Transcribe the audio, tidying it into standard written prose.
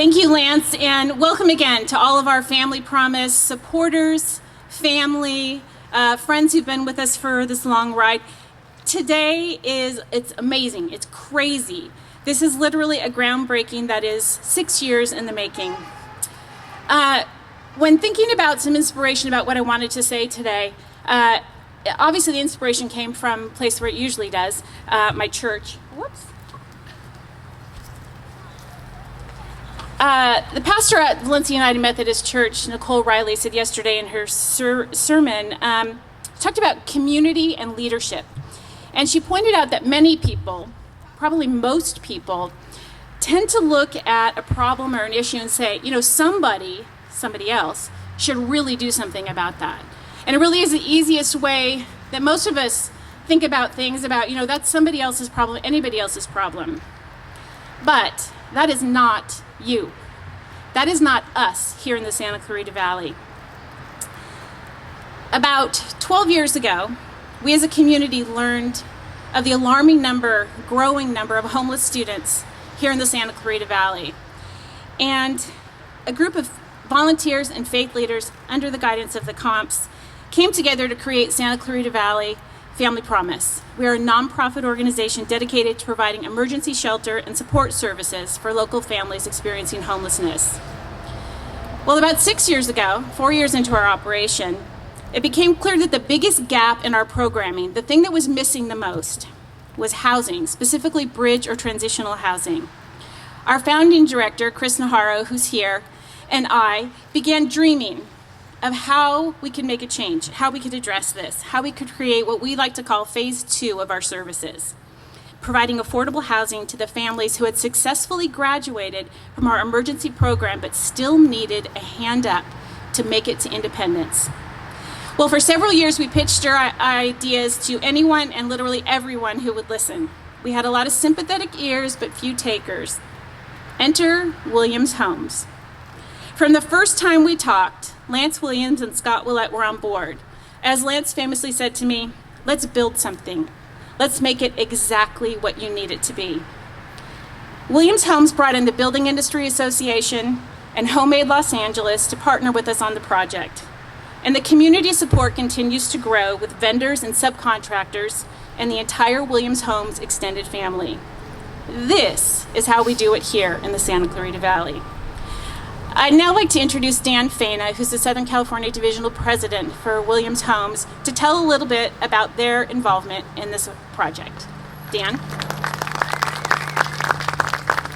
Thank you, Lance, and welcome again to all of our Family Promise supporters, family, friends who've been with us for this long ride. Today it's amazing, it's crazy. This is literally a groundbreaking that is 6 years in the making. When thinking about some inspiration about what I wanted to say today, obviously the inspiration came from a place where it usually does, my church. Whoops. The pastor at Valencia United Methodist Church, Nicole Riley, said yesterday in her sermon, talked about community and leadership. And she pointed out that many people, probably most people, tend to look at a problem or an issue and say, you know, somebody else should really do something about that. And it really is the easiest way that most of us think about things about, you know, that's somebody else's problem, anybody else's problem. But that is not you. That is not us here in the Santa Clarita Valley. About 12 years ago, we as a community learned of the alarming growing number of homeless students here in the Santa Clarita Valley. And a group of volunteers and faith leaders under the guidance of the comps came together to create Santa Clarita Valley Family Promise. We are a nonprofit organization dedicated to providing emergency shelter and support services for local families experiencing homelessness. Well, about 6 years ago, 4 years into our operation, it became clear that the biggest gap in our programming, the thing that was missing the most, was housing, specifically bridge or transitional housing. Our founding director, Chris Naharo, who's here, and I began dreaming of how we could make a change, how we could address this, how we could create what we like to call phase 2 of our services, providing affordable housing to the families who had successfully graduated from our emergency program but still needed a hand up to make it to independence. Well, for several years we pitched our ideas to anyone and literally everyone who would listen. We had a lot of sympathetic ears but few takers. Enter Williams Homes. From the first time we talked, Lance Williams and Scott Willett were on board. As Lance famously said to me, let's build something. Let's make it exactly what you need it to be. Williams Homes brought in the Building Industry Association and Homemade Los Angeles to partner with us on the project. And the community support continues to grow with vendors and subcontractors and the entire Williams Homes extended family. This is how we do it here in the Santa Clarita Valley. I'd now like to introduce Dan Fana, who's the Southern California Divisional President for Williams Homes, to tell a little bit about their involvement in this project. Dan?